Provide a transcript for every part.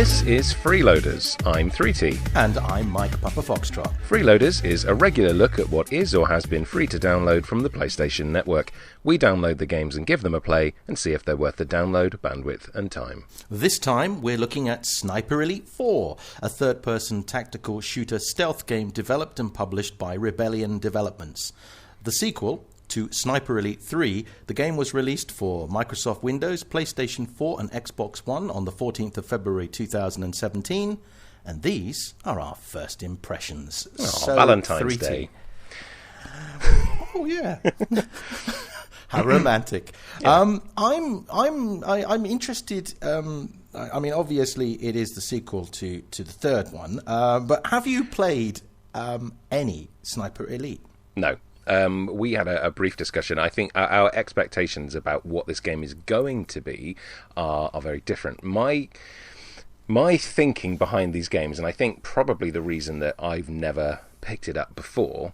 This is Freeloaders. I'm 3T. And I'm MikePapaFoxtrot. Freeloaders is a regular look at what is or has been free to download from the PlayStation Network. We download the games and give them a play and see if they're worth the download, bandwidth and time. This time we're looking at Sniper Elite 4, a third-person tactical shooter stealth game developed and published by Rebellion Developments. The sequel to Sniper Elite 3, the game was released for Microsoft Windows, PlayStation 4 and Xbox One on the 14th of February 2017, and these are our first impressions. So, Valentine's Day. Oh yeah. How romantic. Yeah. I'm interested. I mean, obviously it is the sequel to the third one, but have you played any Sniper Elite? No. We had a brief discussion. I think our expectations about what this game is going to be are very different. My thinking behind these games, and I think probably the reason that I've never picked it up before,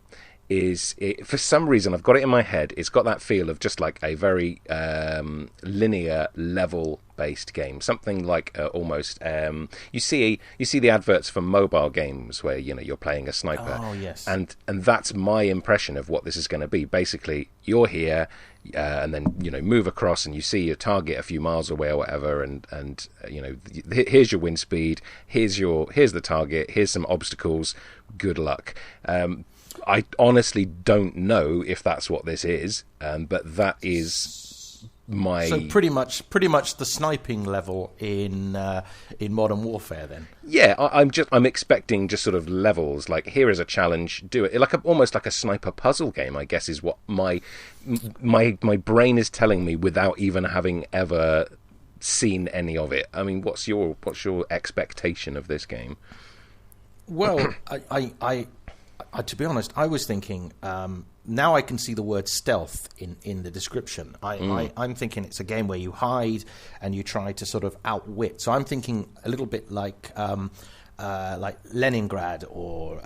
is for some reason I've got it in my head. It's got that feel of just like a very linear level-based game, something like almost. You see the adverts for mobile games where you're playing a sniper. Oh yes. And that's my impression of what this is going to be. Basically, you're here, and then move across, and you see your target a few miles away or whatever, and here's your wind speed, here's the target, here's some obstacles. Good luck. I honestly don't know if that's what this is, but that is my... So pretty much the sniping level in Modern Warfare then. Yeah, I'm expecting just sort of levels, like here is a challenge, do it. Almost like a sniper puzzle game, I guess, is what my brain is telling me without even having ever seen any of it. I mean, what's your expectation of this game? Well, I to be honest, I was thinking, now I can see the word stealth in the description. I'm thinking it's a game where you hide and you try to sort of outwit. So I'm thinking a little bit like Leningrad or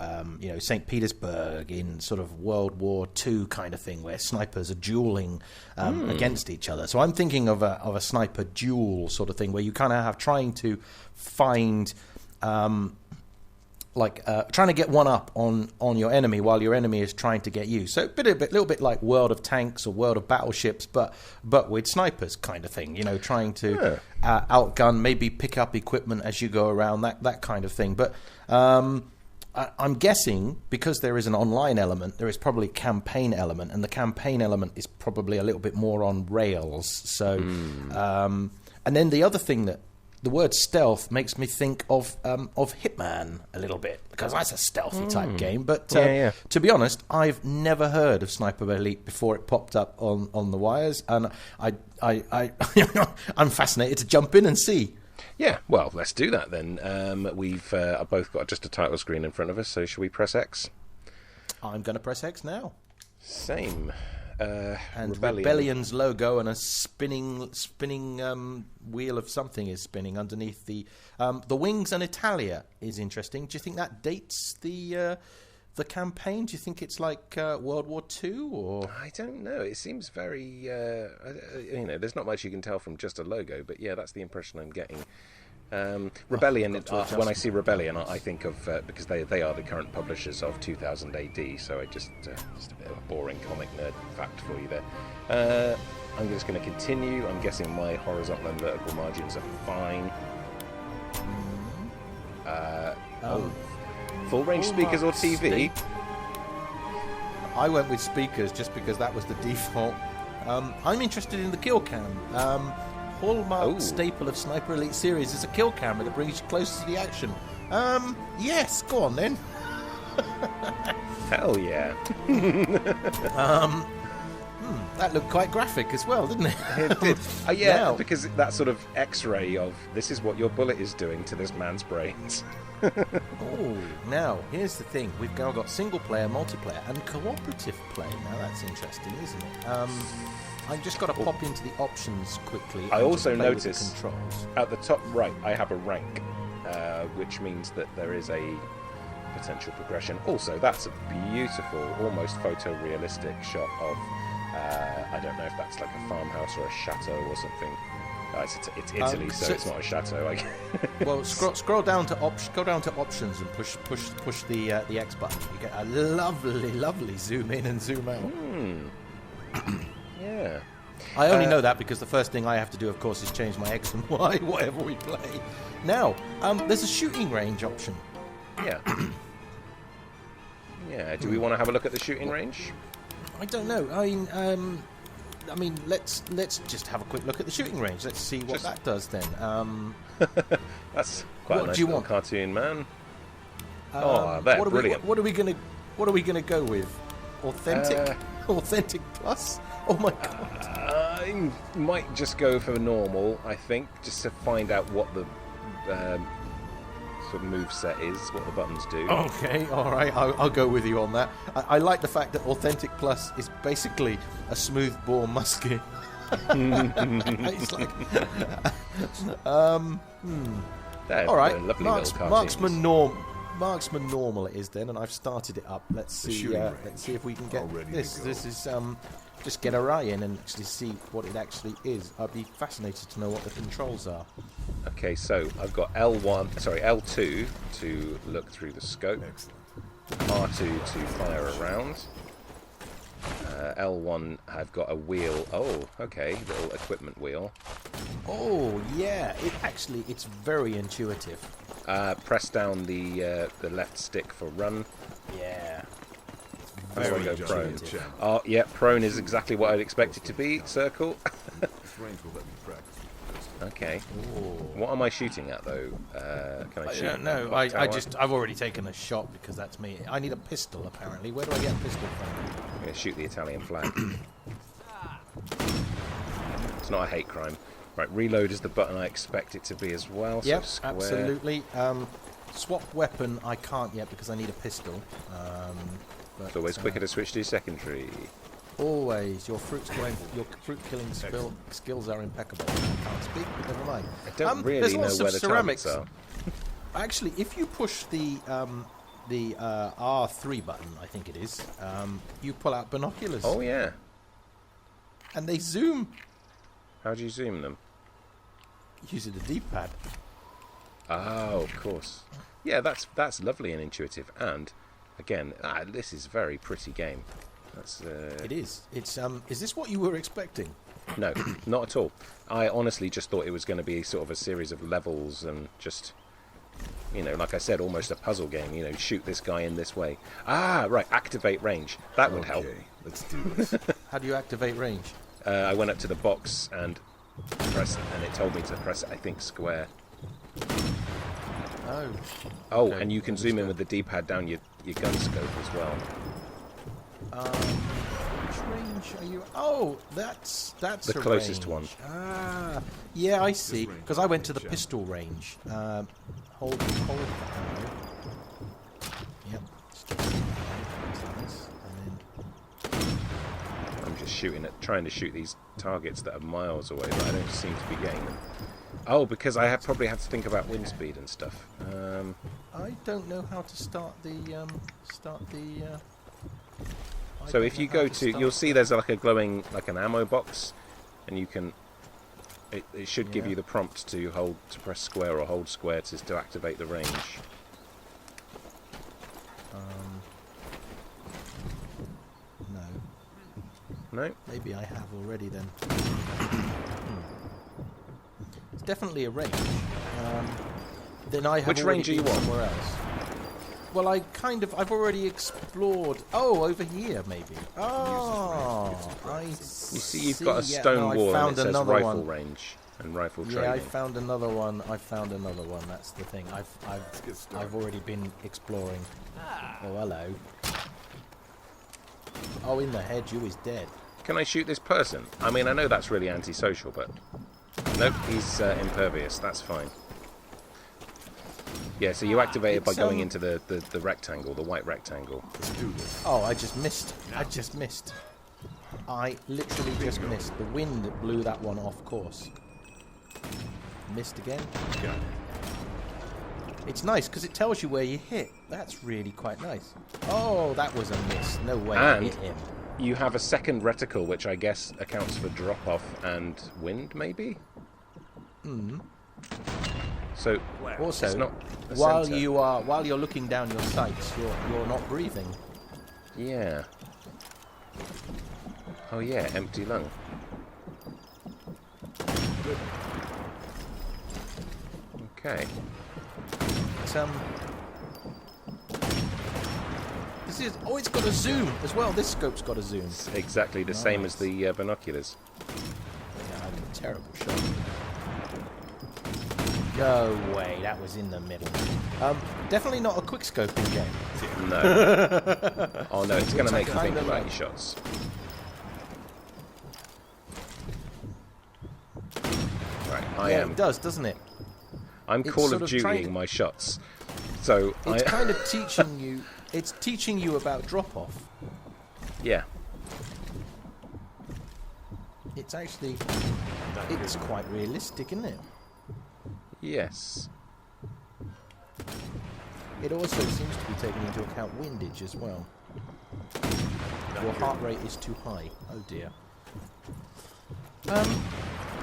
St. Petersburg in sort of World War II kind of thing, where snipers are dueling against each other. So I'm thinking of a sniper duel sort of thing, where you kind of have trying to find... trying to get one up on your enemy while your enemy is trying to get you. So a little bit like World of Tanks or World of Battleships, but with snipers kind of thing. Trying to outgun, maybe pick up equipment as you go around, that kind of thing. But I'm guessing because there is an online element, there is probably a campaign element, and the campaign element is probably a little bit more on rails. So, and then the other thing that the word stealth makes me think of Hitman a little bit, because that's a stealthy type game. But to be honest, I've never heard of Sniper Elite before it popped up on the wires, and I'm fascinated to jump in and see. Yeah, well, let's do that then. We've both got just a title screen in front of us, so shall we press X? I'm going to press X now. Same. And Rebellion's logo and a spinning wheel of something is spinning underneath the wings, and Italia is interesting. Do you think that dates the campaign? Do you think it's like World War II or? I don't know. It seems very there's not much you can tell from just a logo, but yeah, that's the impression I'm getting. Rebellion. When I see Rebellion, I think of because they are the current publishers of 2000 AD. So just a bit of a boring comic nerd fact for you there. I'm just going to continue. I'm guessing my horizontal and vertical margins are fine. Full range speakers or TV? I went with speakers just because that was the default. I'm interested in the kill cam. Hallmark staple of Sniper Elite series is a kill camera that brings you closer to the action. Yes, go on then. Hell yeah. That looked quite graphic as well, didn't it? It did. Yeah, because that sort of X-ray of this is what your bullet is doing to this man's brains. Now here's the thing: we've now got single player, multiplayer, and cooperative play. Now that's interesting, isn't it? I've just got to pop into the options quickly. I also noticed controls. At the top right, I have a rank, which means that there is a potential progression. Also, that's a beautiful, almost photorealistic shot of, I don't know if that's like a farmhouse or a chateau or something. Oh, it's Italy, so it's not a chateau. Well, scroll down to options and push the X button. You get a lovely zoom in and zoom out. Yeah. I only know that because the first thing I have to do, of course, is change my X and Y, whatever we play. Now, there's a shooting range option. Yeah. Yeah. Do we want to have a look at the shooting range? I don't know. I mean, let's just have a quick look at the shooting range. Let's see what that does then. That's quite a nice little cartoon, man. Brilliant. What are we gonna go with? Authentic? Authentic plus? Oh my god. I might just go for normal, I think, just to find out what the sort of move set is, what the buttons do. Okay, all right, I'll go with you on that. I like the fact that Authentic Plus is basically a smoothbore musket. It's like, all right, Marksman normal it is then, and I've started it up. Let's see if we can get this. This is just get a eye in and actually see what it actually is. I'd be fascinated to know what the controls are. Okay, so I've got L2 to look through the scope. Excellent. R2 to fire a round. L1 I've got a wheel. Oh, okay, little equipment wheel. Oh yeah, it's very intuitive. Press down the left stick for run. Yeah. Very go prone. Oh, yeah, prone is exactly what I'd expect it to be. Circle. This range will let me practice. Okay. What am I shooting at though? Can I shoot? I don't know. I've already taken a shot because that's me. I need a pistol apparently. Where do I get a pistol from? I'm going to shoot the Italian flag. It's not a hate crime. Right, reload is the button I expect it to be as well. Yep, so absolutely. Swap weapon I can't yet because I need a pistol. It's always quicker to switch to secondary. Always. Your fruit killing skills are impeccable. I can't speak, but never mind. I don't really know where the ceramics are. Actually, if you push the R3 button, I think it is, you pull out binoculars. Oh yeah. And they zoom. How do you zoom them? Using the D-pad. Oh, of course. Yeah, that's lovely and intuitive. And again, this is a very pretty game. It is. It's is this what you were expecting? No, not at all. I honestly just thought it was going to be sort of a series of levels and just, like I said, almost a puzzle game. Shoot this guy in this way. Right, activate range. That would help. Let's do this. How do you activate range? I went up to the box and pressed, and it told me to press, I think, square. Oh. Oh, okay. And you can zoom in with the D-pad down your gun scope as well. Which range are you? Oh, that's the closest one. Yeah, I see. Because I went to the pistol range. Hold. Yep. I'm just trying to shoot these targets that are miles away, but I don't seem to be getting them. Oh, because I probably have to think about wind speed and stuff. I don't know how to start the. So if you go to, you'll see there's like a glowing, like an ammo box, and you can. It should give you the prompt to press square or hold square to activate the range. No. No? Maybe I have already then. It's definitely a range. Then I have. Which range are you on? Somewhere else. Well, I've already explored. Oh, over here maybe. Oh, you see, you've got a stone wall and it says rifle range and rifle training. Yeah, I found another one. That's the thing. I've already been exploring. Oh, hello. Oh, in the head, you is dead. Can I shoot this person? I mean, I know that's really antisocial, but nope, he's impervious. That's fine. Yeah, so you activate it by going into the rectangle, the white rectangle. Oh, I just missed. I literally just missed. The wind blew that one off course. Missed again. Got it. It's nice because it tells you where you hit. That's really quite nice. Oh, that was a miss. No way I hit him. You have a second reticle, which I guess accounts for drop-off and wind, maybe? So Also, it's not the while centre. while you're looking down your sights, you're not breathing. Yeah. Oh yeah, empty lung. Okay. This is. Oh, it's got a zoom as well. This scope's got a zoom. It's exactly the same as the binoculars. Yeah, I had a terrible shot. No way, that was in the middle. Definitely not a quick scoping game. No. Oh no, it's going to make you think about your shots. Right, It does, doesn't it? I'm It's Call sort of of trying Dutying to- my shots. So It's kind of teaching you. It's teaching you about drop-off. yeah. It's actually. It's quite realistic, isn't it? Yes. It also seems to be taking into account windage as well. Your heart rate is too high. Oh dear.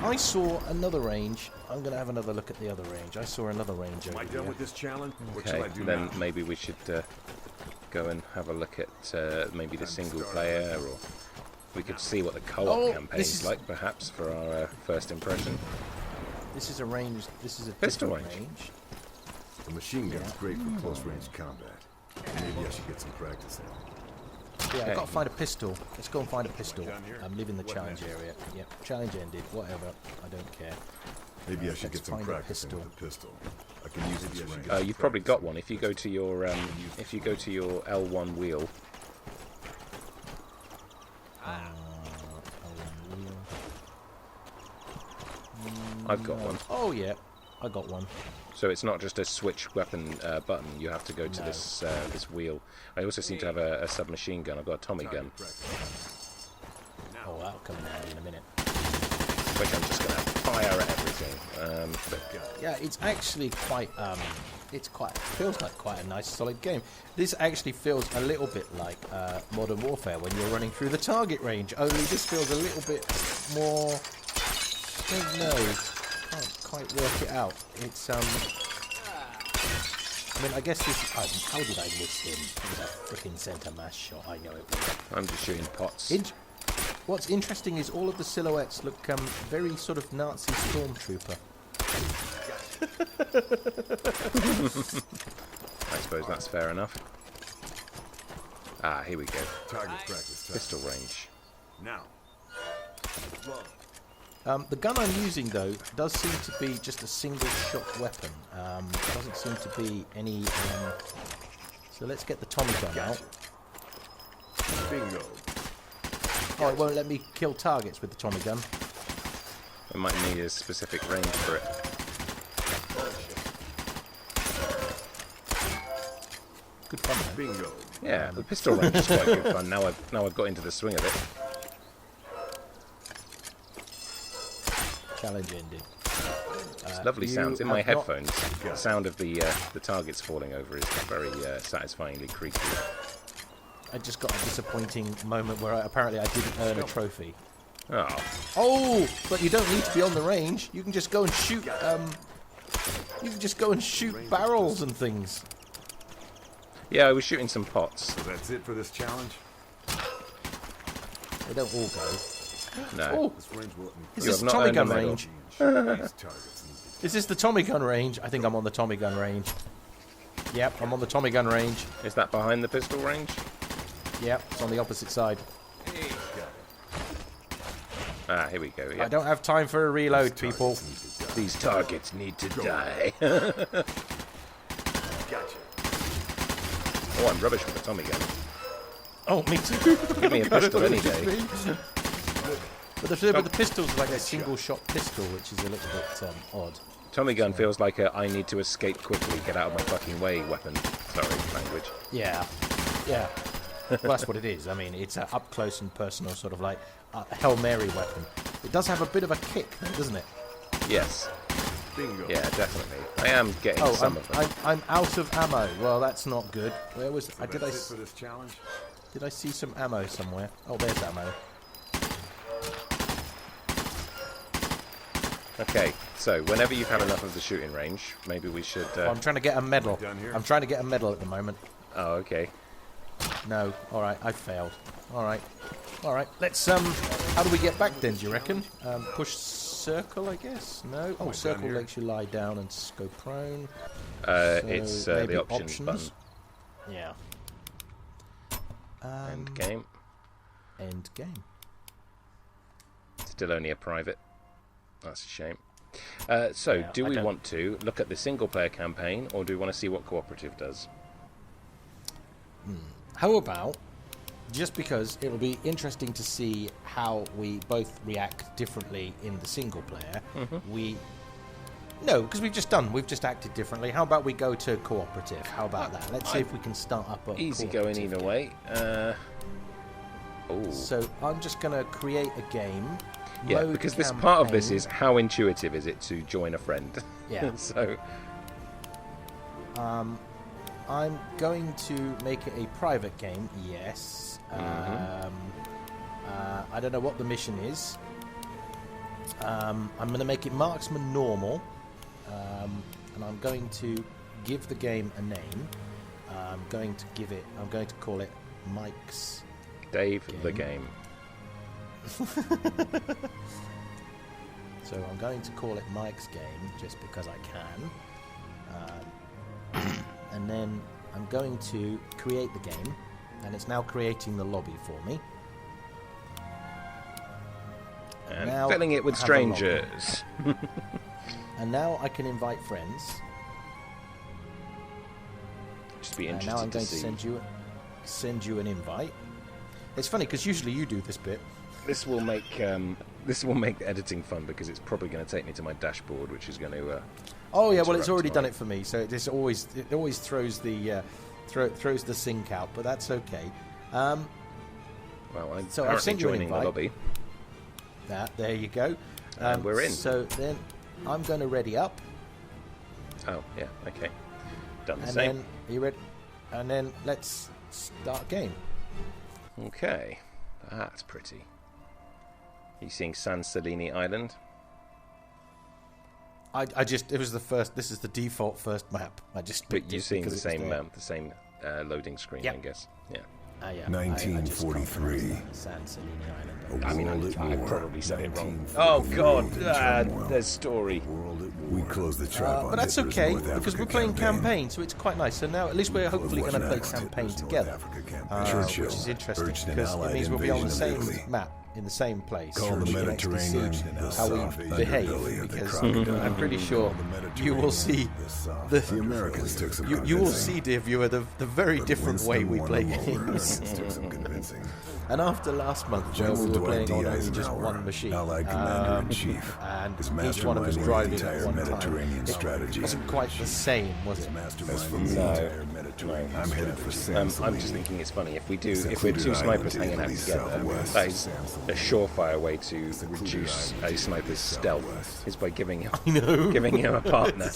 I saw another range. I'm going to have another look at the other range. I saw another range Am over I done here. with this challenge? What shall Okay, I do then now? maybe we should go and have a look at maybe the single player, or we could see what the co-op Oh, campaign this is is- like, perhaps, for our first impression. This is a range. This is a Pistol different range. range. The machine gun's great for close-range combat. Maybe I should get some practice in. Yeah, Okay. I've got to find a pistol. Let's go and find a pistol. I'm leaving the challenge area. Yep, challenge ended. Whatever. I don't care. Maybe I should Let's get some find a practice in pistol. with the pistol. I can use it this range. You've probably got one. If you go to your L1 wheel, I've got one. Oh yeah, I got one. So it's not just a switch weapon button. You have to go to this this wheel. I also seem to have a submachine gun. I've got a Tommy gun, Oh, that'll come in handy in a minute. which I'm just going to fire at everything. But Yeah, it's actually quite. It feels like quite a nice, solid game. This actually feels a little bit like Modern Warfare when you're running through the target range. Only this feels a little bit more. I don't know. Can't quite work it out. It's I mean, I guess this. How did I miss him? It was a freaking centre mass shot. I know it was. I'm just shooting pots. What's interesting is all of the silhouettes look very sort of Nazi stormtrooper. I suppose that's fair enough. Ah, here we go. Target practice time. Pistol range. Now. The gun I'm using, though, does seem to be just a single-shot weapon. Doesn't seem to be any... So let's get the Tommy gun out. Bingo. Oh, it won't let me kill targets with the Tommy gun. I might need a specific range for it. Good fun, though. Bingo. Yeah, the pistol range is quite good fun. Now I've got into the swing of it. Challenge ended. It's lovely you sounds in my have not- headphones. The sound of the targets falling over is very satisfyingly creaky. I just got a disappointing moment where apparently I didn't earn a trophy. Oh, Oh, but you don't need to be on the range. You can just go and shoot. You can just go and shoot barrels and things. yeah, I was shooting some pots. So that's it for this challenge? They don't all go. No, Oh, This range will let me is You this have not Tommy earned a gun medal. range? these targets. Is this the Tommy gun range? I think I'm on the Tommy gun range. Yep, I'm on the Tommy gun range. is that behind the pistol range? Yep, it's on the opposite side. Ah, here we go. I Yeah. don't have time for a reload, people. These targets need to die. Gotcha. Oh, I'm rubbish with a Tommy gun. Oh, me too. Give me a pistol any day. But the pistol's like a single-shot pistol, which is a little bit odd. Tommy gun feels like a I need to escape quickly, get out of my fucking way weapon. Sorry, language. Yeah, yeah. Well, that's what it is. I mean, it's an up-close and personal sort of like a Hail Mary weapon. It does have a bit of a kick, doesn't it? Yes. Bingo. Yeah, definitely. I am getting Oh, some of them. I'm out of ammo. Well, that's not good. Where was... So did that's it for this challenge? I see some ammo somewhere? Oh, there's ammo. Okay, So, whenever you've had enough of the shooting range, maybe we should... I'm trying to get a medal. I'm trying to get a medal at the moment. Oh, okay. No. All right, I failed. All right. Let's, how do we get back then, do you reckon? Push circle, I guess? No? Oh, circle lets you lie down and go prone. It's the options button. Yeah. End game. End game. Still only a private. That's a shame. Do we want to look at the single-player campaign, or do we want to see what cooperative does? How about, just because it'll be interesting to see how we both react differently in the single-player, No, because we've just acted differently. How about we go to cooperative? How about that? Let's see if we can start up a easy going either way. So I'm just going to create a game. Yeah, because this part of this is how intuitive is it to join a friend. Yeah. So I'm going to make it a private game. Yes. I don't know what the mission is. I'm going to make it marksman normal. And I'm going to give the game a name. I'm going to call it Mike's Dave game. the Game. So I'm going to call it Mike's Game just because I can. And then I'm going to create the game, and it's now creating the lobby for me. And filling it with strangers. And now I can invite friends. Just be And interested now I'm going to to send you an invite. It's funny because usually you do this bit. This will make editing fun because it's probably going to take me to my dashboard, which is going to. Oh yeah, well it's already done it for me, so it always throws the throws the sync out, but that's okay. Well, I'm I've sent you an joining the invite. lobby. There you go. And we're in. So then I'm going to ready up. Oh yeah, okay. Done the And same. then are you ready? And then let's start game. Okay, that's pretty. You seeing San Celini Island? It was the first. This is the default first map. I just picked But you're it seeing the because same map, the same loading screen, Yep. I guess. Yeah. Yeah. 1943. San Celini Island. I mean, World I at War, probably said it wrong. 1943 Oh God, turmoil. there's story. World at War. We closed the trap on But that's Hitler's okay North because Africa we're playing campaign. campaign, so it's quite nice. So now at least we're hopefully going to play What's next? campaign Hitler's North together, Africa campaign. which Churchill is interesting urged an because it Allied means we'll be on the invasion same of Italy. map in the same place. Call the We can actually see Mediterranean the how soft we underbelly behave of the because crocodile. I'm pretty sure Call the you will see The Americans took some you will convincing. see, dear viewer, the very But different Winston way we won play them over. games. Americans took some convincing. And after last month, where General we were Dwight playing D. on only just Eisenhower, one machine, Allied Commander-in-Chief, and is each one of us masterminding the driving entire at one Mediterranean time, strategy. it wasn't quite the same, was it? As for me, I'm headed for San I'm Celini. just thinking it's funny if we're two Secluded snipers island hanging out Italy, together. southwest. That is a surefire way to reduce a sniper's stealth is by giving him a partner.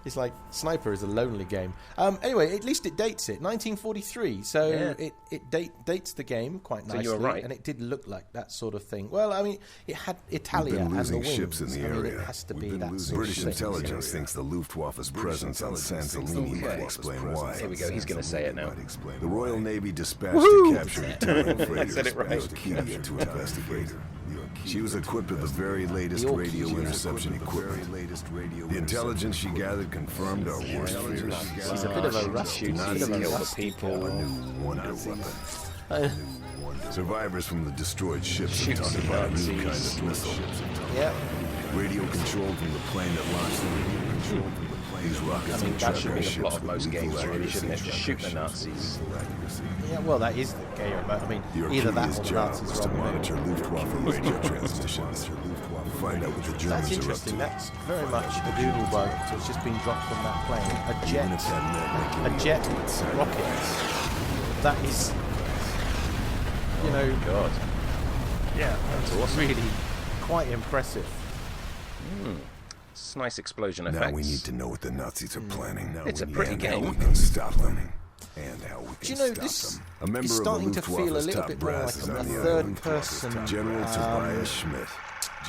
It's like Sniper is a lonely game. Anyway, at least it dates it 1943, so Yeah. it dates the game quite nicely. you were right. And it did look like that sort of thing. Well, I mean, it had Italia We've been and the losing wings. ships in the I mean, area. it has to We've be been that losing sort British of thing. intelligence thinks the Luftwaffe's presence on San Celini might explain why. Here we go. He's going to say it now. The Royal Navy dispatched to capture Italian freighters. said it right. Arcadia to investigate. She was equipped with the very latest radio interception equipment. The intelligence she gathered confirmed our worst fears. She's a bit of a rusty, Shoots bit of a kill the rusty people. A new wonder weapon. Survivors from the destroyed ships have talked about a new kind of missile. Yeah, Radio controlled from the plane that launched them. These rockets I mean, and that should be the ships plot of with most lethal games, really, shouldn't it? accuracy. Just shoot the Nazis. yeah. Well, that is the game. I mean, The either that Arcadia's or the job Nazis was are to on the monitor Luftwaffe radio transmissions, find out what the That's Germans are up interesting. to. That's very much a Google bug that's just been dropped from that plane. A jet rocket. That is, God. yeah, that's awesome. Really quite impressive. It's nice explosion Now effects. we need to know what the Nazis are planning. It's a pretty and game. how we can stop them. And how we can Do you know, stop this them. A member is of the starting to feel a Luftwaffe's little top bit more brass like is a on the third island. person, General Tobias Schmidt.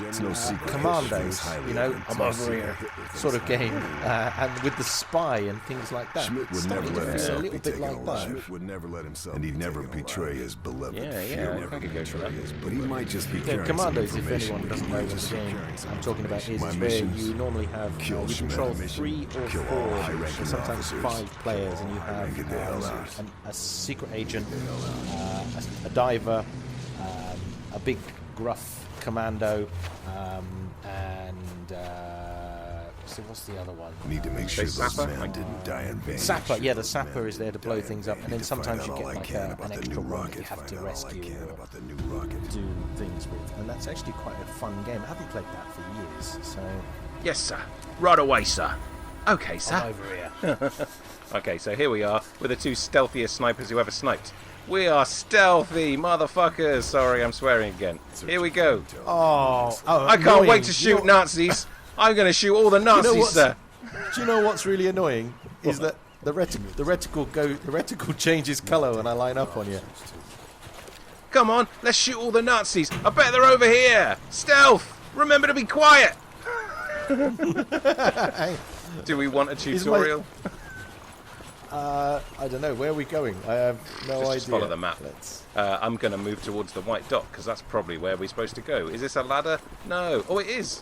It's no secret. Commandos, you know, I'm over here sort of game, and with the spy and things like that. Schmidt would Starting never to let feel a himself be little bit taken like alive. that. Schmidt would never let himself, and he'd never betray his beloved. Yeah, I could go for that. But he might just be Yeah, carrying Commandos, some if information. anyone doesn't know what the game I'm talking about is, My where missions, you normally have kill you Schmidt, control mission, 3 or kill 4, all or high-ranking sometimes officers, 5 players, and you have get the hell out. a secret agent, a diver, a big gruff commando, and so what's the other one? Need to make sure those Sapper? men didn't die in vain. Sapper, yeah, the sapper is there to blow things up, and then Need to find sometimes out you all get I like can an about the extra new one that you rocket, have to find out all I rescue can or about the new rocket. do things with, and that's actually quite a fun game. I haven't played that for years, so Yes, sir. Right away, sir. Okay, I'm sir. over here. Okay, so here we are with the 2 stealthiest snipers who ever sniped. We are stealthy, motherfuckers. Sorry, I'm swearing again. Here we go. Oh, I can't wait to shoot Nazis. I'm going to shoot all the Nazis, what's- sir. Do you know what's really annoying? Is that the reticle changes colour when I line up on you. Come on, let's shoot all the Nazis. I bet they're over here. Stealth. Remember to be quiet. Do we want a tutorial? I don't know. Where are we going? I have no idea. Just follow the map. Let's... I'm going to move towards the white dot because that's probably where we're supposed to go. Is this a ladder? No. Oh, it is.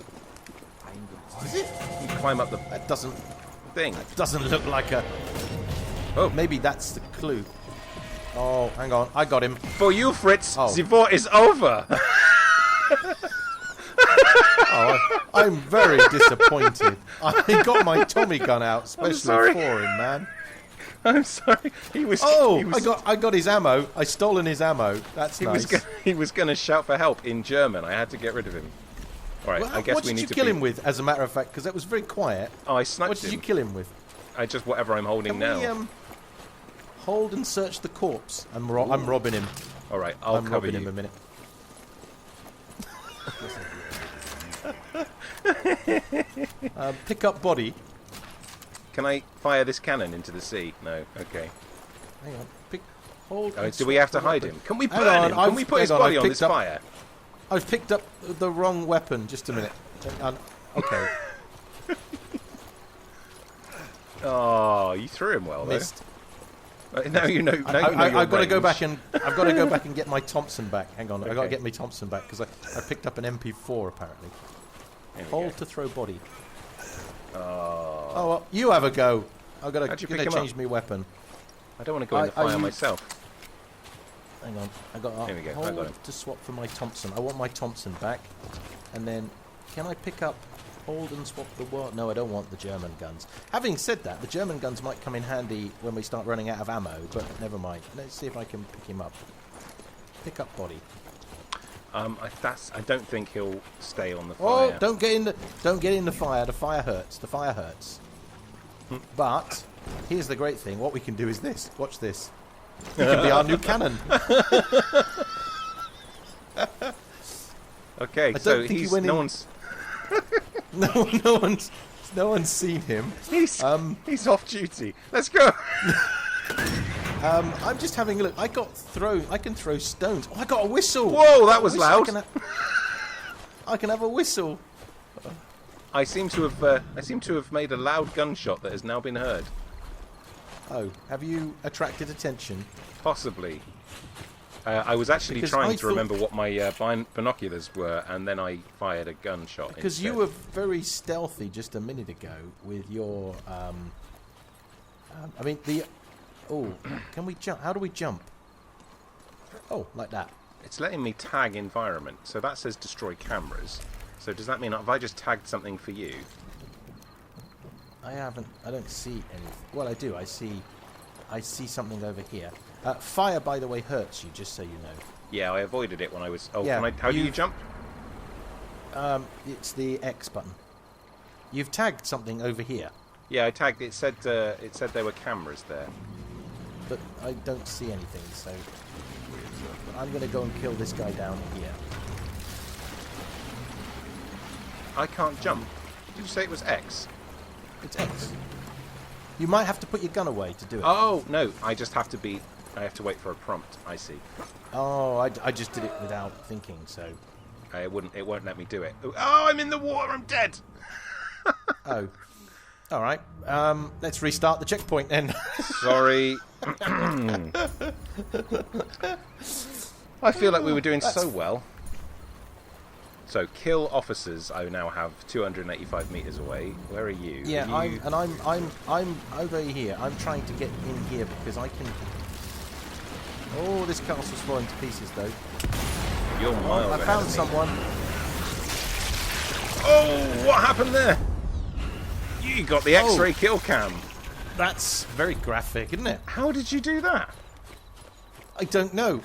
Is it? You climb up the That doesn't thing. look like a. Oh, Maybe that's the clue. Oh, hang on. I got him. for you, Fritz, Oh. the war is over. Oh, I'm very disappointed. I got my Tommy gun out, especially sorry. for him, man. I'm sorry. He was. Oh, he was, I got his ammo. I stolen his ammo. That's He nice. was going to shout for help in German. I had to get rid of him. All right. Well, I guess what we did need you to kill be- him with, as a matter of fact? Because that was very quiet. Oh, I sniped What did him. you kill him with? I just whatever I'm holding Can now. we hold and search the corpse? I'm robbing him. All right. I'll I'm cover robbing you. him a minute. Pick up body. Can I fire this cannon into the sea? No. Okay. Hang on. Hold. Oh, and do we swap have to the hide weapon. him? Can we Hang burn on, him? Can we put his hang on, body I've on this picked up- fire? I've picked up the wrong weapon. Just a minute. Okay. Oh, you threw him well, though. Missed. Now you know. Now you know your I've got to go range. back and I've got to go back and get my Thompson back. Hang on, I've got to Okay. get my Thompson back because I picked up an MP4 apparently. There we Hold go. to throw body. Oh, Oh, well, you have a go. I've got How'd to you pick him change up? my weapon. I don't want to go in the I fire used- myself. Hang on, I got There we go, I hold got him. to swap for my Thompson. I want my Thompson back, and then can I pick up hold and swap the what? No, I don't want the German guns. Having said that, the German guns might come in handy when we start running out of ammo. But never mind. Let's see if I can pick him up. Pick up body. I don't think he'll stay on the Oh, fire. don't get in the fire. The fire hurts. The fire hurts. But here's the great thing. What we can do is this. Watch this. You can be our new cannon. Okay, don't so think he he's went no in- one's No one's seen him. he's off duty. Let's go. I'm just having a look. I can throw stones. Oh, I got a whistle. Whoa, that was I loud. I can have a whistle. I seem to have made a loud gunshot that has now been heard. Oh, have you attracted attention? Possibly. I was actually Because trying I to thought- remember what my binoculars were, and then I fired a gunshot. Because you instead. were very stealthy just a minute ago with your. I mean the. Oh, can we jump? How do we jump? Oh, like that. It's letting me tag environment, so that says destroy cameras. So does that mean if I just tagged something for you? I don't see anything. Well, I do. I see something over here. Fire, by the way, hurts you. Just so you know. Yeah, I avoided it when I was. Oh, Yeah, how do you jump? It's the X button. You've tagged something over here, Yeah, I tagged. It said there were cameras there. but I don't see anything. So I'm going to go and kill this guy down here. I can't jump. Did you say it was X? It's X. You might have to put your gun away to do it. Oh no, I just have to be. I have to wait for a prompt. I see. Oh, I just did it without thinking. So It won't let me do it. Oh, I'm in the water. I'm dead. Oh. All right. Let's restart the checkpoint then. Sorry. I feel like we were doing so well. So kill officers. I now have 285 meters away. Where are you? Yeah, are you... I'm over here. I'm trying to get in here because I can. Oh, this castle's falling to pieces though. You're miles I ahead found of me. someone. Oh, what happened there? You got the X-ray kill cam. That's very graphic, isn't it? How did you do that? I don't know.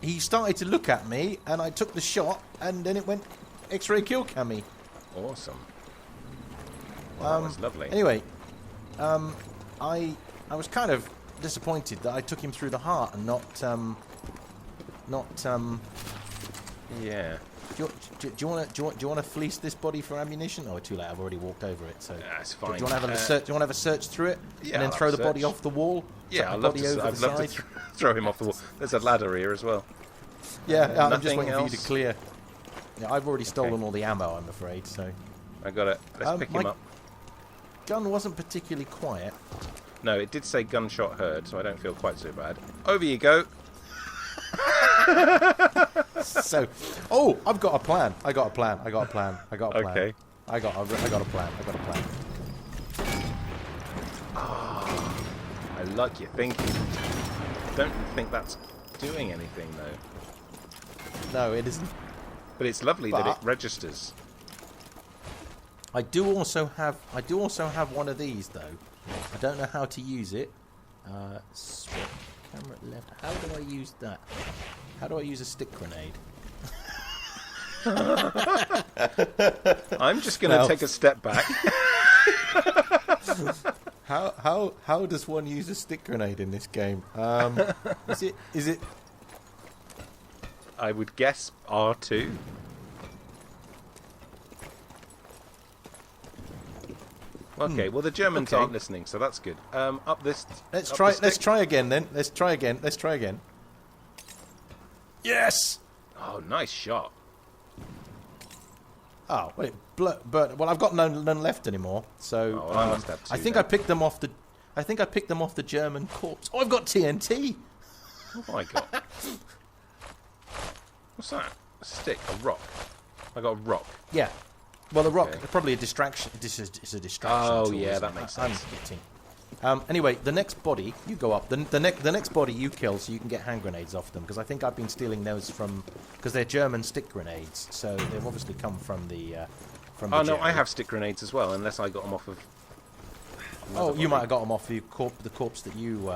He started to look at me, and I took the shot, and then it went X-ray kill cammy. Awesome. Well, that was lovely. Anyway, I was kind of disappointed that I took him through the heart and not. Yeah. Do you want to fleece this body for ammunition? Oh, too late. I've already walked over it. So That's fine. Do you want to have a search? Do you want to have a search through it? Yeah, and then I'll throw the search. body off the wall. Yeah, I'd love to throw him off the wall. There's a ladder here as well. Yeah, I'm just Nothing waiting for you else? to clear. Yeah, I've already stolen all the ammo, I'm afraid. So I got it. Let's pick him my up. gun wasn't particularly quiet. No, it did say gunshot heard, so I don't feel quite so bad. Over you go. So, I've got a plan. I got a plan. Okay. I got a plan. I like your thinking. Don't think that's doing anything though. No, it isn't. But it's lovely that But- it registers. I do also have one of these though. I don't know how to use it. Swap camera left. How do I use that? How do I use a stick grenade? I'm just going to take a step back. How does one use a stick grenade in this game? Is it? I would guess R2. Okay, well the Germans aren't listening, so that's good. Up this. Let's up try. the Let's stick. try again then. Let's try again. Yes. Oh, nice shot. Oh, wait, but I've got none left anymore. So Oh, well, I must have two I think then. I picked them off the German corpse. Oh, I've got TNT. Oh my god. What's that? A stick? A rock? I got a rock. Yeah. Well, the rock Okay. probably a distraction. This is a distraction. Oh, tool, yeah, isn't that it? makes sense. I'm getting. Anyway, the next body you go up. The next body you kill, so you can get hand grenades off them. Because I think I've been stealing those because they're German stick grenades. So they've obviously come from the. Oh no, German. I have stick grenades as well, unless I got them off of. Oh, you might have got them off the corpse that you.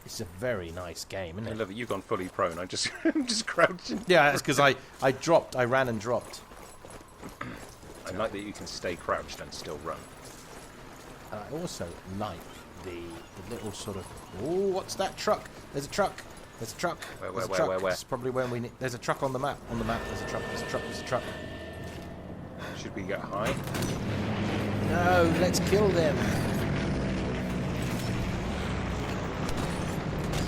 It's a very nice game, isn't I it? love it. You've gone fully prone. I just, I'm just crouching. Yeah, it's because I ran and dropped. I like that you can stay crouched and still run. And I also like the little sort of. Oh, what's that truck? There's a truck. There's a truck. Where? It's probably when we need. There's a truck on the map. On the map, there's a truck. There's a truck. Should we get high? No, let's kill them.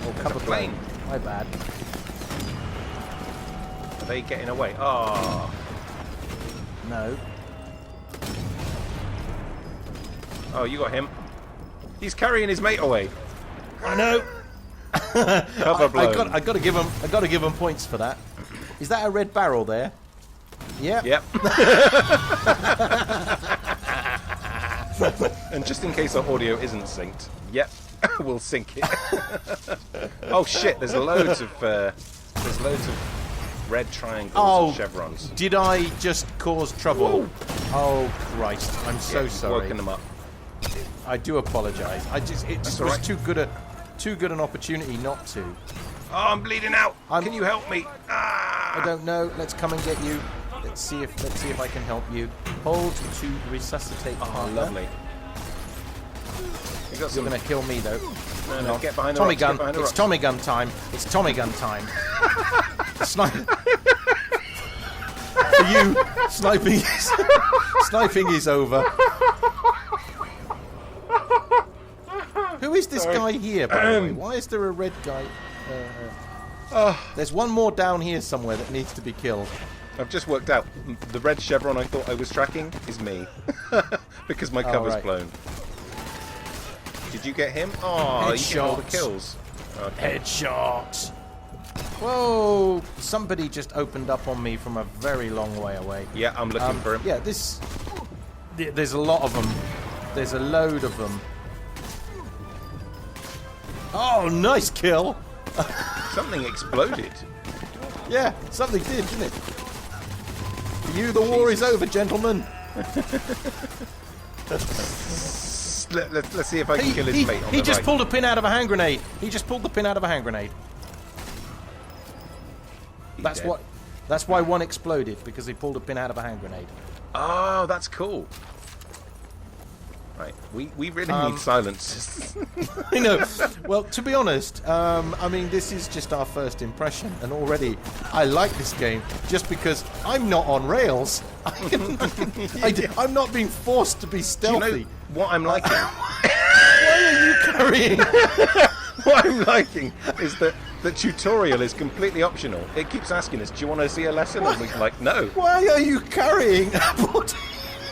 Oh, cover plane. My bad. Are they getting away? Oh, No. oh, you got him. He's carrying his mate away. I know. Cover blown. I got to give him points for that. Is that a red barrel there? Yeah. Yep. And just in case our audio isn't synced, yep, we'll sync it. Oh shit! There's loads of red triangles and chevrons. Did I just cause trouble? Whoa. Oh Christ! I'm so sorry. Woken them up. I do apologise. It just all was right. too good an opportunity not to. Oh, I'm bleeding out. Can you help me? Ah! I don't know. Let's come and get you. Let's see if I can help you. Hold to resuscitate. Oh, partner. lovely. You got You're some. gonna kill me though. No, get behind the Tommy rocks, gun. get behind the It's rocks. Tommy gun time. It's Tommy gun time. For you, sniping is over. Who is this guy here, by the way? Why is there a red guy? There's one more down here somewhere that needs to be killed. I've just worked out. The red chevron I thought I was tracking is me. Because my cover's blown. Did you get him? Oh, you get all the kills. Okay. Headshot! Whoa! Somebody just opened up on me from a very long way away. Yeah, I'm looking for him. Yeah, there's a lot of them. There's a load of them. Oh, nice kill! Something exploded. Yeah, something did, didn't it? For you, the war is over, gentlemen. Let's see if I can kill his mate on the He just right. pulled a pin out of a hand grenade. He just pulled the pin out of a hand grenade. He's dead. That's why one exploded, because he pulled a pin out of a hand grenade. Oh, that's cool. Right, we really need silence. I know. Well, to be honest, I mean, this is just our first impression, and already I like this game just because I'm not on rails. I'm not being forced to be stealthy. Do you know what I'm liking? Why are you carrying? What I'm liking is that the tutorial is completely optional. It keeps asking us, do you want to see a lesson? And we're like, no. Why are you carrying?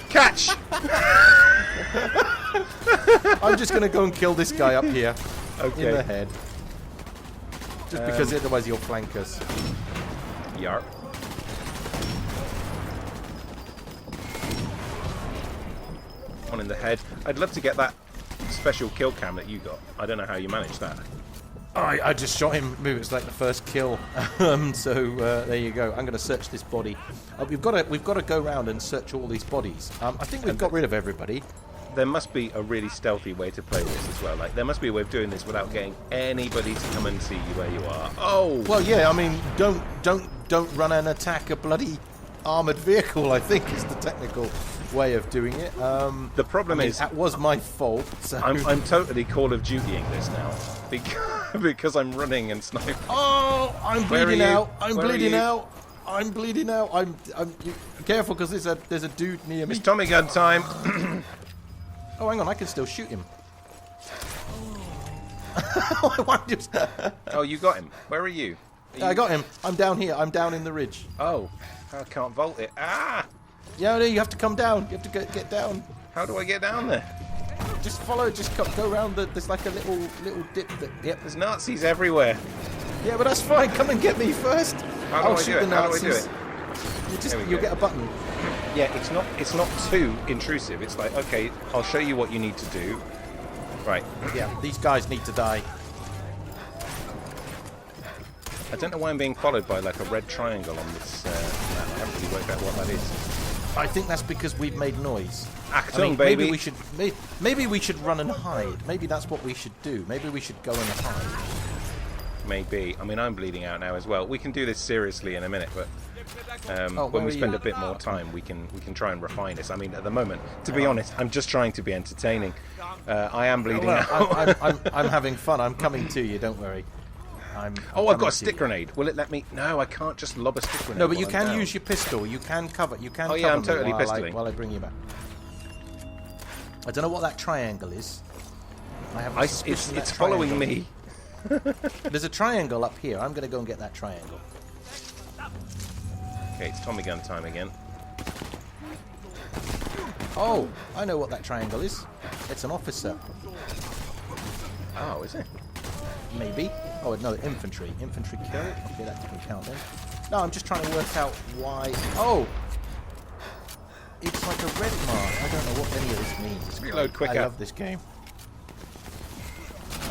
Catch! I'm just going to go and kill this guy up here Okay. in the head. Just because otherwise he'll flank us. Yarp. One in the head. I'd love to get that special kill cam that you got. I don't know how you managed that. I just shot him. Maybe it's like the first kill. So there you go. I'm going to search this body. We've got to go around and search all these bodies. I think we've got rid of everybody. There must be a really stealthy way to play this as well. Like there must be a way of doing this without getting anybody to come and see you where you are. Oh. Well, yeah. I mean, don't run and attack a bloody armored vehicle. I think is the technical way of doing it. The problem is that was my fault. So. I'm totally Call of Dutying this now because I'm running and sniping. Oh, I'm bleeding out. I'm Where are bleeding you? out. I'm bleeding out. I'm careful because there's a dude near me. It's Tommy gun time. Oh, hang on, I can still shoot him. Oh, you got him. Where are you? I got him. I'm down here. I'm down in the ridge. Oh, I can't vault it. Ah! Yeah, no, you have to come down. You have to get down. How do I get down there? Just follow. Just go around. There's like a little dip. Yep. There's Nazis everywhere. Yeah, but that's fine. Come and get me first. How do I do it? How do I do it? You'll get a button. Yeah, it's not too intrusive. It's like, okay, I'll show you what you need to do. Right. Yeah, these guys need to die. I don't know why I'm being followed by like a red triangle on this map. I haven't really worked out what that is. I think that's because we've made noise. Achtung, baby. Maybe we should run and hide. Maybe that's what we should do. Maybe we should go and hide. Maybe. I mean, I'm bleeding out now as well. We can do this seriously in a minute, but when we spend a bit more time, we can try and refine this. I mean, at the moment, to be honest, I'm just trying to be entertaining. I am bleeding out. I'm having fun. I'm coming to you. Don't worry. I've got a stick grenade. Will it let me? No, I can't just lob a stick grenade. No, but you can use your pistol. You can cover. You can. Oh yeah, I'm totally cover me pistoling. while I bring you back. I don't know what that triangle is. I have. It's following me. There's a triangle up here. I'm going to go and get that triangle. Okay, it's Tommy gun time again. Oh, I know what that triangle is. It's an officer. Oh, is it? Maybe. Oh, no, infantry. Infantry kill. Okay, that doesn't count then. No, I'm just trying to work out why. Oh! It's like a red mark. I don't know what any of this means. It's Reload quicker. I love this game.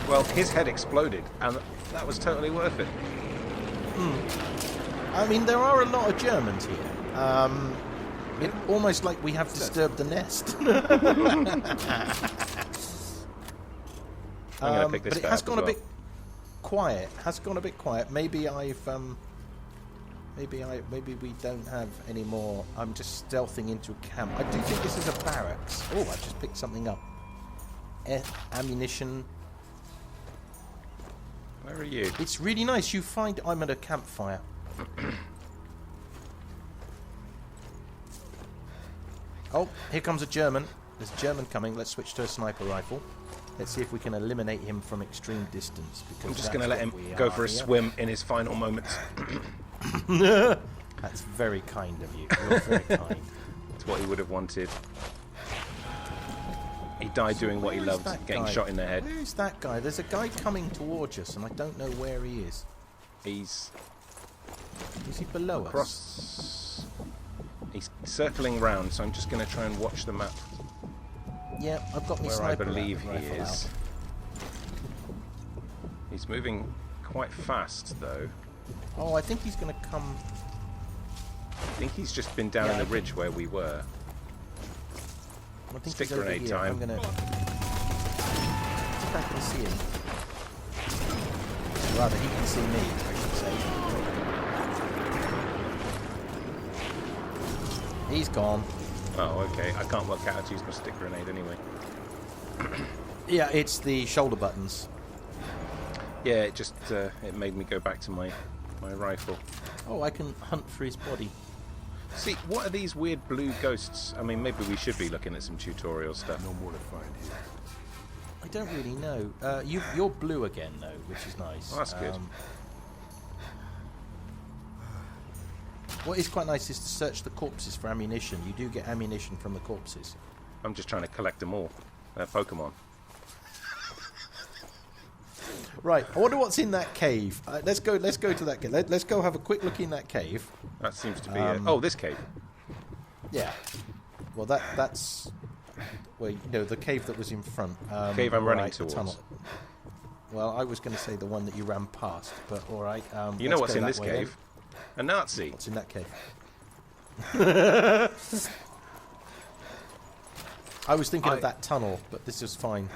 Well, his head exploded, and that was totally worth it. I mean, there are a lot of Germans here. It's almost like we have disturbed the nest. I'm going to pick this but it guy has up gone as a well. bit quiet. Has gone a bit quiet. Maybe maybe we don't have any more. I'm just stealthing into a camp. I do think this is a barracks. Oh, I just picked something up. Ammunition. Where are you? It's really nice. You find I'm at a campfire. Oh, here comes a German. There's a German coming. Let's switch to a sniper rifle. Let's see if we can eliminate him from extreme distance. Because I'm just going to let him go for a swim in his final moments. That's very kind of you. You're very kind. That's what he would have wanted. He died doing what he loved, getting shot in the head. Who's that guy? There's a guy coming towards us, and I don't know where he is. Is he below us? He's circling round, so I'm just going to try and watch the map. Yeah, I've got my where sniper. I believe he is. He's moving quite fast, though. Oh, I think he's going to come. I think he's just been down in the ridge where we were. Stick grenade time. I'm gonna see if I can see him. Rather, he can see me, I should say. He's gone. Oh, okay. I can't work out how to use my stick grenade anyway. Yeah, it's the shoulder buttons. Yeah, it just it made me go back to my rifle. Oh, I can hunt for his body. See, what are these weird blue ghosts? I mean, maybe we should be looking at some tutorial stuff. No more to find here. I don't really know. You're blue again, though, which is nice. Oh, that's good. What is quite nice is to search the corpses for ammunition. You do get ammunition from the corpses. I'm just trying to collect them all. They're Pokemon. Right, I wonder what's in that cave. Let's go to that cave. Let's go have a quick look in that cave. That seems to be it. Oh, this cave. Yeah. Well, that's well, the cave that was in front. Cave I'm running towards. Tunnel. Well, I was going to say the one that you ran past, but all right. You know what's in this cave? A Nazi. What's in that cave? I was thinking of that tunnel, but this is fine.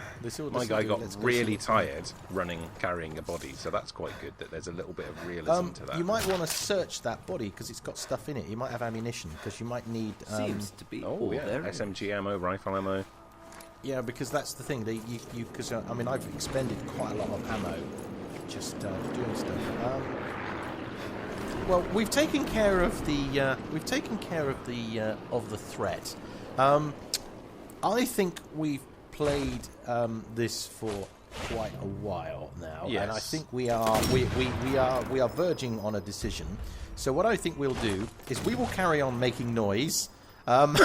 My guy got really tired carrying a body, so that's quite good that there's a little bit of realism to that. You might want to search that body because it's got stuff in it. You might have ammunition because you might need. Seems to be SMG ammo, rifle ammo. Yeah, because that's the thing. Because I mean, I've expended quite a lot of ammo just doing stuff. Well, we've taken care of the threat. I think we've played this for quite a while now, yes. And I think we are verging on a decision. So what I think we'll do is we will carry on making noise. I'm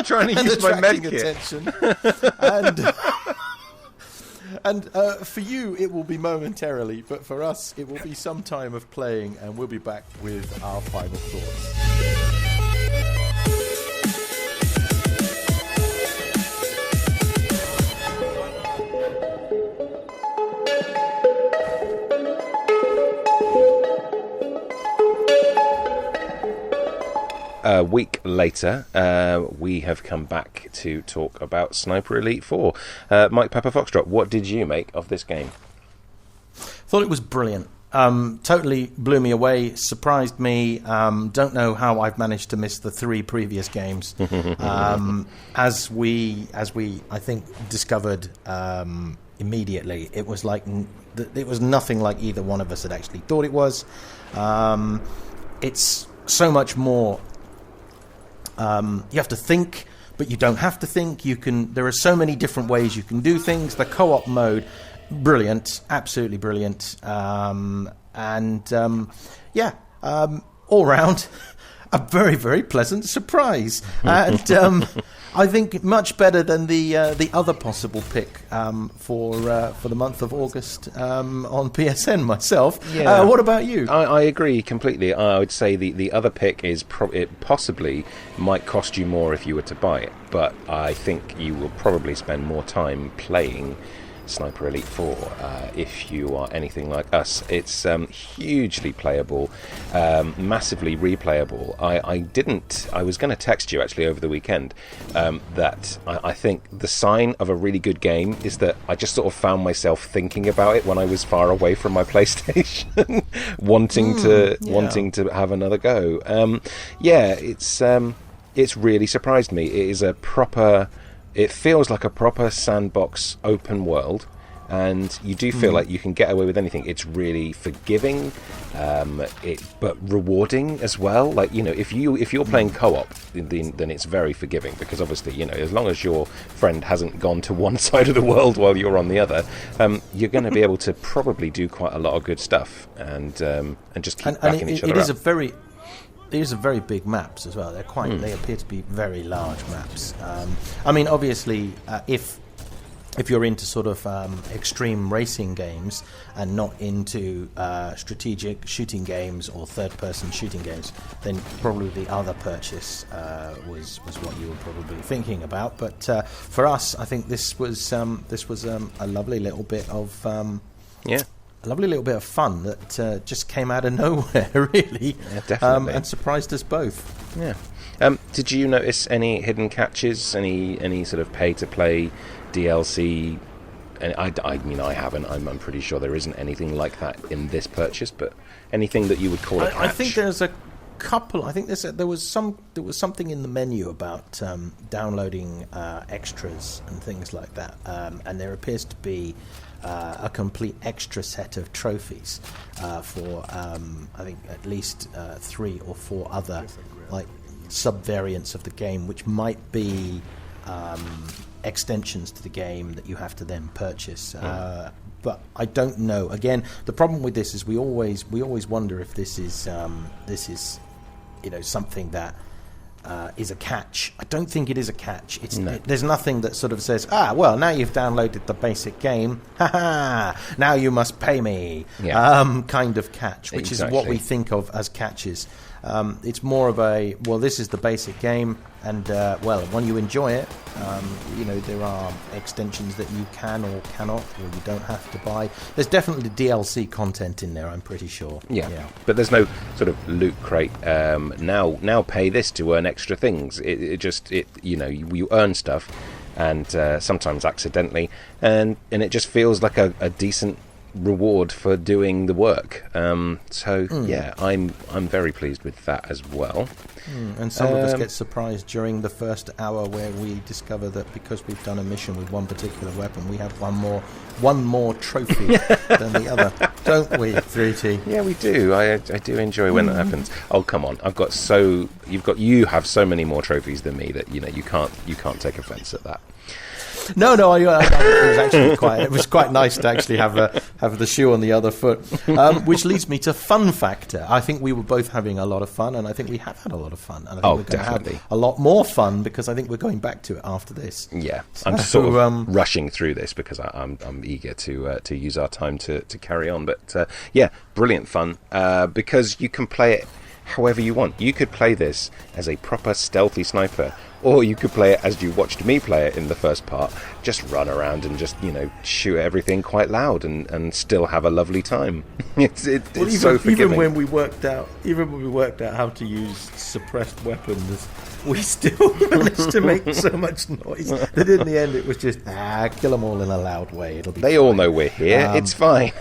trying to use my medkit. Attention. And for you, it will be momentarily, but for us, it will be some time of playing, and we'll be back with our final thoughts. A week later, we have come back to talk about Sniper Elite 4. MikePapaFoxtrot, what did you make of this game? Thought it was brilliant. Totally blew me away, surprised me. Don't know how I've managed to miss the 3 previous games. As we I think discovered immediately, it was like it was nothing like either one of us had actually thought it was. It's so much more. You have to think, but you don't have to think. There are so many different ways you can do things. The co-op mode, brilliant, absolutely brilliant, all round, a very, very pleasant surprise, and I think much better than the other possible pick for the month of August on PSN myself. Yeah. What about you? I agree completely. I would say the other pick is it possibly might cost you more if you were to buy it, but I think you will probably spend more time playing Sniper Elite 4 if you are anything like us. It's hugely playable, massively replayable. I was going to text you actually over the weekend that I think the sign of a really good game is that I just sort of found myself thinking about it when I was far away from my PlayStation, wanting to have another go. It's really surprised me. It feels like a proper sandbox open world. and you do feel like you can get away with anything. It's really forgiving, but rewarding as well. Like, you know, if you're playing co-op, then it's very forgiving, because obviously, you know, as long as your friend hasn't gone to one side of the world while you're on the other, you're going to be able to probably do quite a lot of good stuff, and just keep backing each other up. These are very big maps as well. They're quite. They appear to be very large maps. I mean, obviously, if you're into sort of extreme racing games and not into strategic shooting games or third-person shooting games, then probably the other purchase was what you were probably thinking about. But for us, I think this was a lovely little bit of a lovely little bit of fun that just came out of nowhere, really. Yeah, definitely. And surprised us both. Yeah. Did you notice any hidden catches, any sort of pay-to-play DLC? And I mean, I haven't. I'm pretty sure there isn't anything like that in this purchase, but anything that you would call a catch? I think there's a couple. I think there was something in the menu about downloading extras and things like that, and there appears to be a complete extra set of trophies for I think at least 3 or 4 other like sub-variants of the game, which might be extensions to the game that you have to then purchase. But I don't know. Again, the problem with this is we always wonder if this is you know, something that is a catch. I don't think it is a catch. There's nothing that sort of says, well, now you've downloaded the basic game, now you must pay me, kind of catch, which is what we think of as catches. It's more of a, well, this is the basic game, and well, when you enjoy it, you know, there are extensions that you can or cannot, or you don't have to buy. There's definitely DLC content in there, I'm pretty sure. Yeah. But there's no sort of loot crate. Now pay this to earn extra things. It you know, you earn stuff, and sometimes accidentally, and it just feels like a decent reward for doing the work. Yeah, I'm very pleased with that as well. And some of us get surprised during the first hour where we discover that because we've done a mission with one particular weapon, we have one more trophy than the other, don't we, 3T? Yeah, we do. I do enjoy when that happens. Oh, come on! You have so many more trophies than me that, you know, you can't take offence at that. No, it was actually quite nice to actually have the shoe on the other foot, which leads me to fun factor. I think we were both having a lot of fun, and I think we have had a lot of fun. And I think we're going to have a lot more fun, because I think we're going back to it after this. Yeah, I'm sort of rushing through this because I'm eager to use our time to carry on. But yeah, brilliant fun, because you can play it however you want. You could play this as a proper stealthy sniper, or you could play it as you watched me play it in the first part, just run around and just, you know, shoot everything quite loud and still have a lovely time. It's so forgiving. Even when we worked out how to use suppressed weapons, we still managed to make so much noise that in the end it was just kill them all in a loud way. It'll be they fine. All know we're here. It's fine.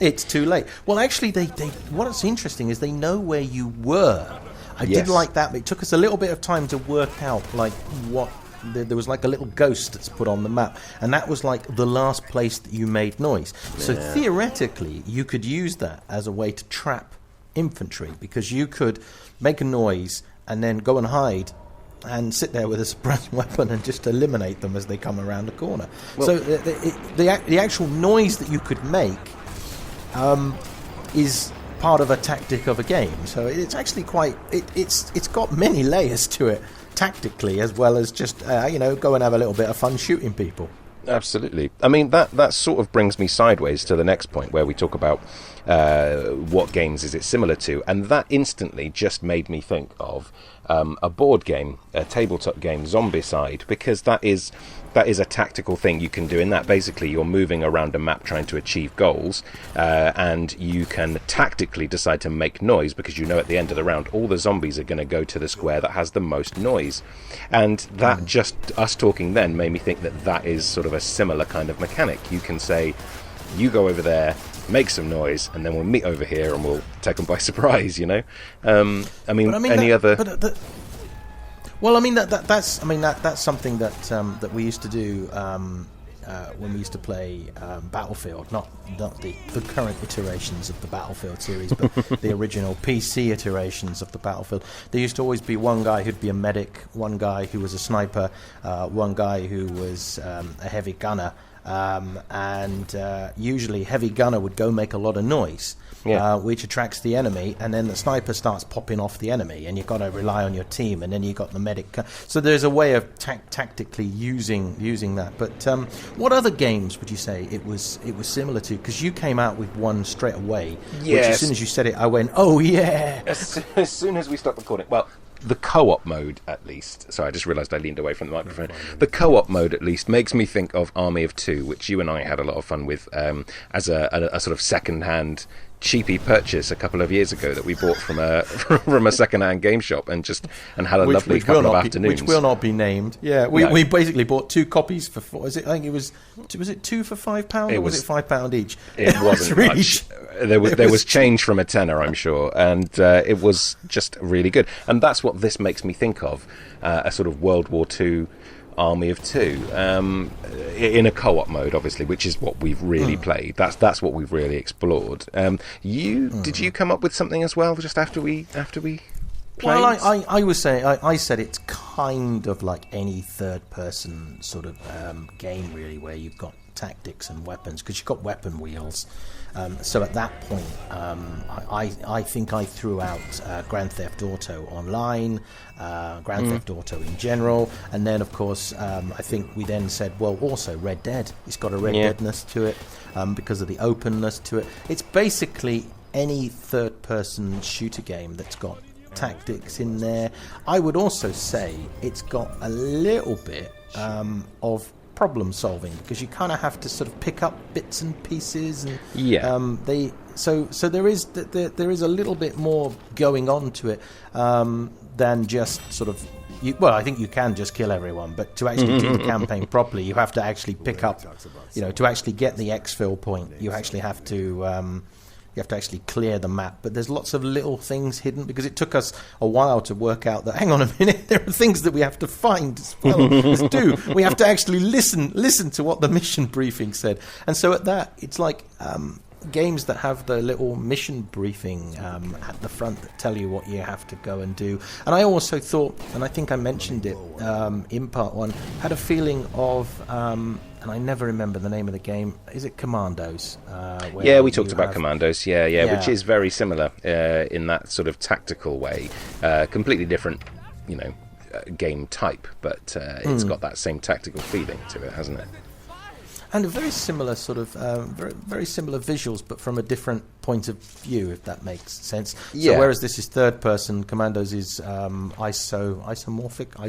It's too late. Well, actually, they what's interesting is they know where you were. I did like that, but it took us a little bit of time to work out, like, what... There was, like, a little ghost that's put on the map, and that was, like, the last place that you made noise. So, theoretically, you could use that as a way to trap infantry, because you could make a noise and then go and hide and sit there with a suppressed weapon and just eliminate them as they come around the corner. Well, so, the actual noise that you could make is part of a tactic of a game, so it's actually quite it's got many layers to it tactically, as well as just you know, go and have a little bit of fun shooting people. Absolutely. I mean, that sort of brings me sideways to the next point, where we talk about what games is it similar to, and that instantly just made me think of a board game, a tabletop game, Zombicide, because that is a tactical thing you can do in that. Basically, you're moving around a map trying to achieve goals, and you can tactically decide to make noise, because you know at the end of the round all the zombies are going to go to the square that has the most noise. And that just us talking then made me think that is sort of a similar kind of mechanic. You can say, you go over there, make some noise, and then we'll meet over here and we'll take them by surprise, you know. That's Well, I mean that's something that we used to do Battlefield, not the current iterations of the Battlefield series, but the original PC iterations of the Battlefield. There used to always be one guy who'd be a medic, one guy who was a sniper, one guy who was a heavy gunner, and usually heavy gunner would go make a lot of noise. Which attracts the enemy, and then the sniper starts popping off the enemy, and you've got to rely on your team, and then you've got the medic. So there's a way of tactically using that. But what other games would you say it was similar to? Because you came out with one straight away, which as soon as you said it, I went, oh yeah! As soon as we stopped recording, well, the co-op mode, at least. So I just realised I leaned away from the microphone. The co-op mode, at least, makes me think of Army of Two, which you and I had a lot of fun with as a sort of second-hand cheapy purchase a couple of years ago that we bought from a second-hand game shop and had a lovely couple of afternoons. Which will not be named. Yeah, we basically bought 2 copies for was it 2 for £5 or was it £5 each? It wasn't really much. There was change from a tenner, I'm sure, and it was just really good. And that's what this makes me think of, a sort of World War II Army of Two, in a co-op mode, obviously, which is what we've really played. That's what we've really explored. Did you come up with something as well just after we played? Well, I was saying, I said it's kind of like any third-person sort of game, really, where you've got tactics and weapons, because you've got weapon wheels. So at that point, I think I threw out Grand Theft Auto Online, Grand Theft Auto in general, and then, of course, I think we then said, well, also Red Dead. It's got a Red Deadness to it because of the openness to it. It's basically any third-person shooter game that's got tactics in there. I would also say it's got a little bit of problem solving, because you kind of have to sort of pick up bits and pieces, and so there is a little bit more going on to it than just sort of I think you can just kill everyone, but to actually do the campaign properly, you have to actually pick up, to actually get the exfil point, you actually have to actually clear the map. But there's lots of little things hidden, because it took us a while to work out that, hang on a minute, there are things that we have to find as well. We have to actually listen to what the mission briefing said. And so at that, it's like games that have the little mission briefing at the front that tell you what you have to go and do. And I also thought, and I think I mentioned it in part 1, had a feeling of and I never remember the name of the game. Is it Commandos? We talked about Commandos, which is very similar in that sort of tactical way. Completely different, game type, but it's got that same tactical feeling to it, hasn't it? And a very similar sort of, very, very similar visuals, but from a different point of view, if that makes sense. So whereas this is third person, Commandos is isomorphic,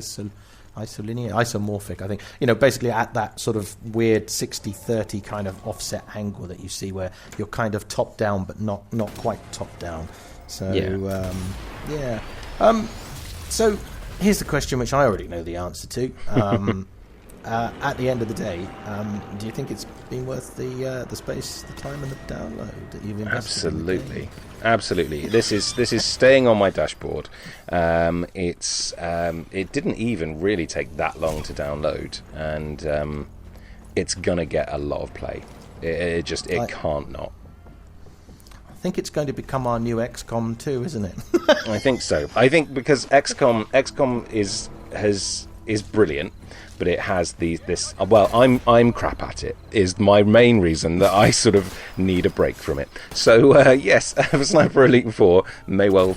I think. Basically at that sort of weird 60-30 kind of offset angle that you see, where you're kind of top down, but not quite top down. So so here's the question, which I already know the answer to. At the end of the day, do you think it's been worth the space, the time, and the download that you've invested? Absolutely. This is staying on my dashboard. It didn't even really take that long to download, and it's gonna get a lot of play. It can't not. I think it's going to become our new XCOM 2, isn't it? I think so. I think because XCOM is brilliant, but it has this. Well, I'm crap at it. Is my main reason that I sort of need a break from it. So yes, Sniper Elite 4 may well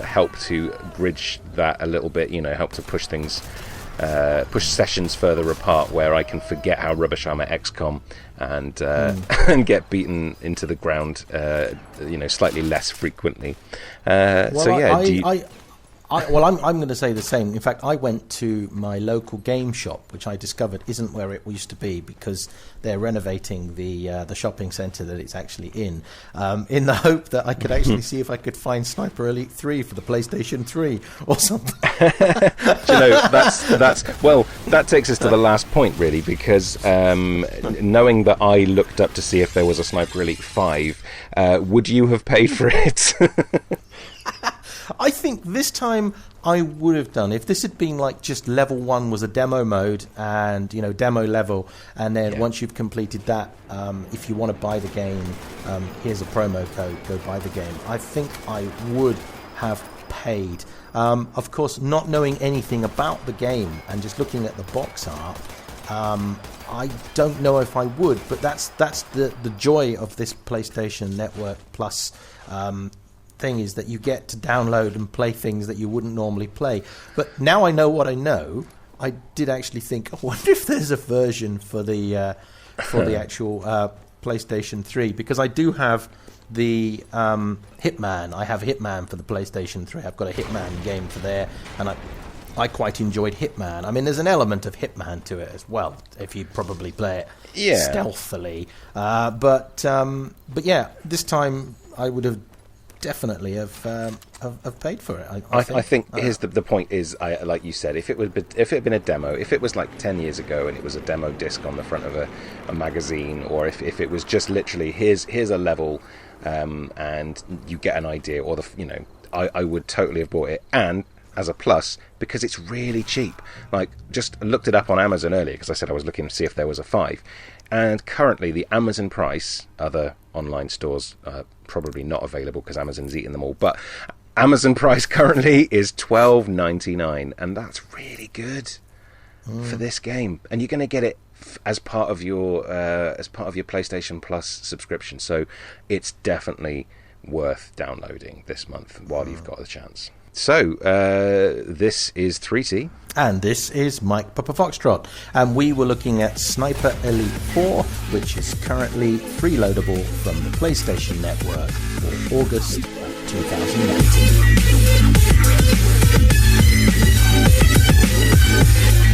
help to bridge that a little bit. Help to push things, push sessions further apart, where I can forget how rubbish I'm at XCOM and and get beaten into the ground, slightly less frequently. I'm going to say the same. In fact, I went to my local game shop, which I discovered isn't where it used to be, because they're renovating the shopping centre that it's actually in the hope that I could actually see if I could find Sniper Elite 3 for the PlayStation 3 or something. That takes us to the last point, really, because knowing that I looked up to see if there was a Sniper Elite 5, would you have paid for it? I think this time I would have done. If this had been like just level 1 was a demo mode and, demo level, and then once you've completed that, if you want to buy the game, here's a promo code, go buy the game. I think I would have paid. Of course, not knowing anything about the game and just looking at the box art, I don't know if I would, but that's the joy of this PlayStation Network Plus thing, is that you get to download and play things that you wouldn't normally play. But now I know what I know. I did actually think, I wonder if there's a version for the actual PlayStation 3, because I do have the Hitman. I have Hitman for the PlayStation 3. I've got a Hitman game for there, and I quite enjoyed Hitman. I mean, there's an element of Hitman to it as well, if you probably play it stealthily. But yeah, this time I would have definitely have paid for it. I think here's the point is, like you said, if it had been a demo, if it was like 10 years ago and it was a demo disc on the front of a magazine, or if it was just literally here's a level and you get an idea, or I would totally have bought it. And as a plus, because it's really cheap. Like, just looked it up on Amazon earlier, because I said I was looking to see if there was a 5. And currently the Amazon price, other online stores are probably not available because Amazon's eaten them all, but Amazon price currently is $12.99, and that's really good for this game. And you're going to get it as part of your PlayStation Plus subscription, so it's definitely worth downloading this month while you've got the chance. So, this is 3T. And this is MikePapaFoxtrot. And we were looking at Sniper Elite 4, which is currently freeloadable from the PlayStation Network for August 2019.